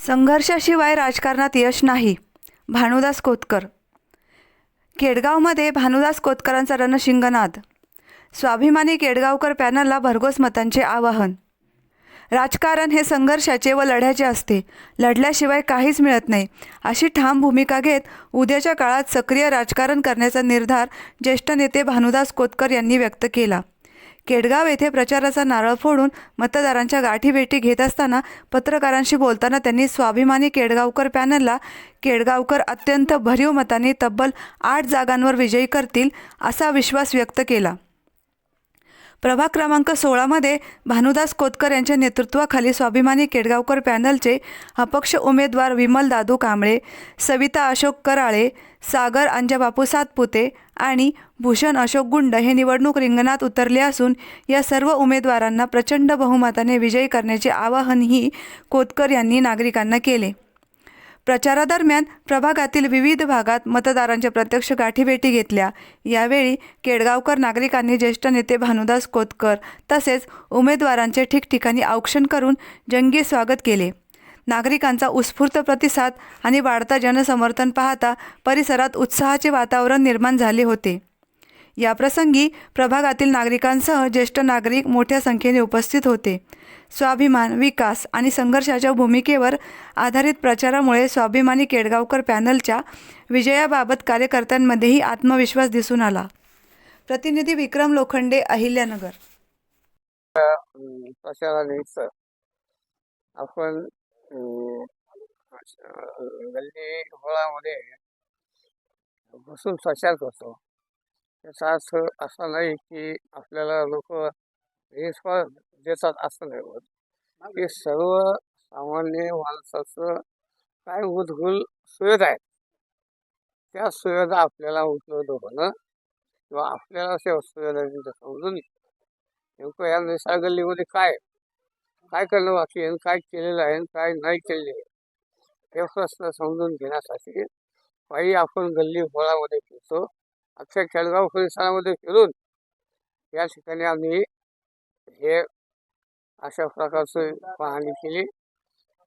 संघर्षाशिवाय राजकारणात यश नाही. भानुदास कोतकर. केडगावमध्ये भानुदास कोतकरांचा रणशिंगनाद. स्वाभिमानी केडगावकर पॅनलला भरघोस मतांचे आवाहन. राजकारण हे संघर्षाचे व लढ्याचे असते. लढल्याशिवाय काहीच मिळत नाही, अशी ठाम भूमिका घेत उद्याच्या काळात सक्रिय राजकारण करण्याचा निर्धार ज्येष्ठ नेते भानुदास कोतकर यांनी व्यक्त केला. केडगाव येथे प्रचाराचा नारळ फोडून मतदारांच्या गाठीभेटी घेत असताना पत्रकारांशी बोलताना त्यांनी स्वाभिमानी केडगावकर पॅनलला केडगावकर अत्यंत भरीव मतांनी तब्बल 8 जागांवर विजयी करतील असा विश्वास व्यक्त केला. प्रभाग क्रमांक 16मध्ये भानुदास कोतकर यांच्या नेतृत्वाखाली स्वाभिमानी केडगावकर पॅनलचे अपक्ष उमेदवार विमल दादू कांबळे, सविता अशोक कराळे, सागर अंजाबापू सातपुते आणि भूषण अशोक गुंड हे निवडणूक रिंगणात उतरले असून या सर्व उमेदवारांना प्रचंड बहुमताने विजयी करण्याचे आवाहनही कोतकर यांनी नागरिकांना केले. प्रचारादरम्यान प्रभागातील विविध भागात मतदारांच्या प्रत्यक्ष गाठीभेटी घेतल्या. यावेळी केडगावकर नागरिकांनी ज्येष्ठ नेते भानुदास कोतकर तसेच उमेदवारांचे ठिकठिकाणी औक्षण करून जंगी स्वागत केले. नागरिकांचा उत्स्फूर्त प्रतिसाद आणि वाढता जनसमर्थन पाहता परिसरात उत्साहाचे वातावरण निर्माण झाले होते. याप्रसंगी प्रभागातील नागरिकांसह ज्येष्ठ नागरिक मोठ्या संख्येने उपस्थित होते. स्वाभिमान, विकास आणि संघर्षाच्या भूमिकेवर आधारित प्रचारामुळे स्वाभिमानी केडगावकर पॅनलच्या विजयाबाबत कार्यकर्त्यांमध्येही आत्मविश्वास दिसून आला. प्रतिनिधी विक्रम लोखंडे, अहिल्यानगर. प्रचारानिमित्त आपण गल्ली होळामध्ये बसून प्रचार करतो. त्याचा अर्थ असा नाही की आपल्याला लोक रिस्पॉन्स देतात असं नाही होत. की सर्व सामान्य माणसाचं काय मूलभूत सुविधा आहेत त्या सुविधा आपल्याला उपलब्ध होणं किंवा आपल्याला त्या सुविधा समजून नेमकं या निसर्ग गल्लीमध्ये काय काय करणं बाकी आहे, काय केलेलं आहे, काय नाही केलेलं आहे हे प्रश्न समजून घेण्यासाठी पायी आपण गल्ली होळामध्ये फिरतो. अख्ख्या केडगाव परिसरामध्ये फिरून या ठिकाणी आम्ही हे अशा प्रकारची पाहणी केली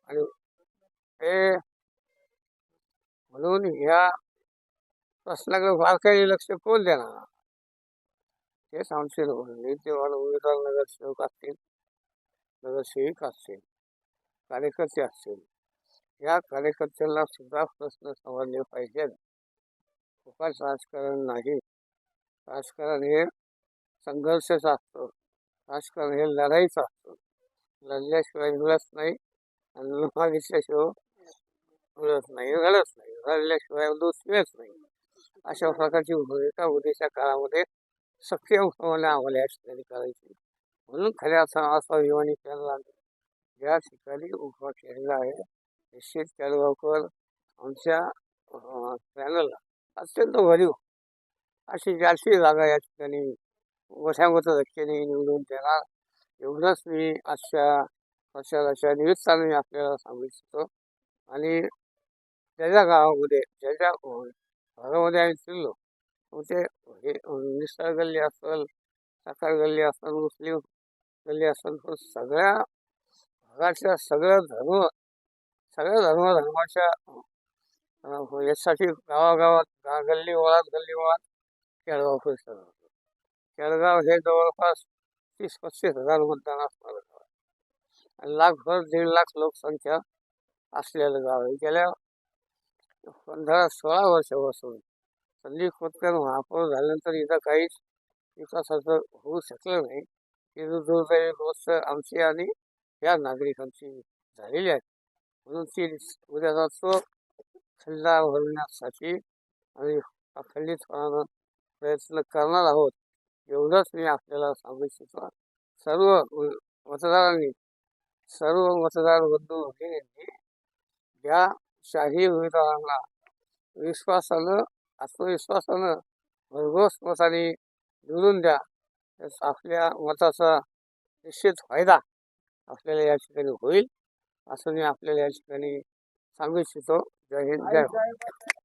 आणि हे म्हणून ह्या प्रश्नाकडे बारकाईने लक्ष कोण देणार तेच आमचे विद्यमान उमेदवार नगरसेवक असतील, नगरसेविका असतील, कार्यकर्ते असतील. या कार्यकर्त्यांना सुद्धा प्रश्न समजले पाहिजेत. फुकट राजकारण नाही. राजकारण हे संघर्षाचं असतं. राजकारण हे लढाईचं असतं. लढल्याशिवाय मिळत नाही आणि मागितल्याशिवाय मिळत नाही, लढत नाही, लढल्याशिवाय दोष मिळत नाही. अशा प्रकारची भूमिका उद्याच्या काळामध्ये सक्षमपणे आम्हाला या ठिकाणी करायची. म्हणून खऱ्या अर्थानं स्वाभिमानी पॅनल या ठिकाणी उभा केलेला आहे. निश्चित केडगावकर आमच्या पॅनलला अत्यंत भरीव अशी जास्ती जागा या ठिकाणी मोठ्या धक्क्याने निवडून देणार एवढंच मी आजच्या प्रचाराच्या निमित्ताने आपल्याला सांगू इच्छितो. आणि ज्या गावामध्ये ज्या भागामध्ये आम्ही फिरलो ते हे निसर्ग गल्ली असेल, साखर गल्ली असेल, मुस्लिम गल्ली असेल, सगळ्या भागाच्या सगळ्या धर्माच्या यासाठी गावागावात गल्ली वळात केडगाव परिसर होतो. केडगाव हे जवळपास 30-35 हजार मतदान असणारं गाव आहे आणि 1,00,000-1.5 लाख लोकसंख्या असलेलं गाव आहे. गेल्या 15-16 वर्षापासून संदीप खोतकर महापौर झाल्यानंतर इथं काहीच विकासाचं होऊ शकलं नाही. ही दुर्दैवी गोष्ट आमची आणि या नागरिकांची झालेली आहे. म्हणून ती उद्याचा तो खिल्ला भरण्यासाठी आम्ही अखंडितपणानं प्रयत्न करणार आहोत. एवढंच मी आपल्याला सांगू इच्छितो. सर्व मतदार बंधू भगिनींनी या शाही उमेदवारांना आत्मविश्वासानं भरघोस मताने निवडून द्या. आपल्या मताचा निश्चित फायदा आपल्याला या ठिकाणी होईल असं मी आपल्याला या ठिकाणी सांगू इच्छितो. जय हिंद, जय भारत.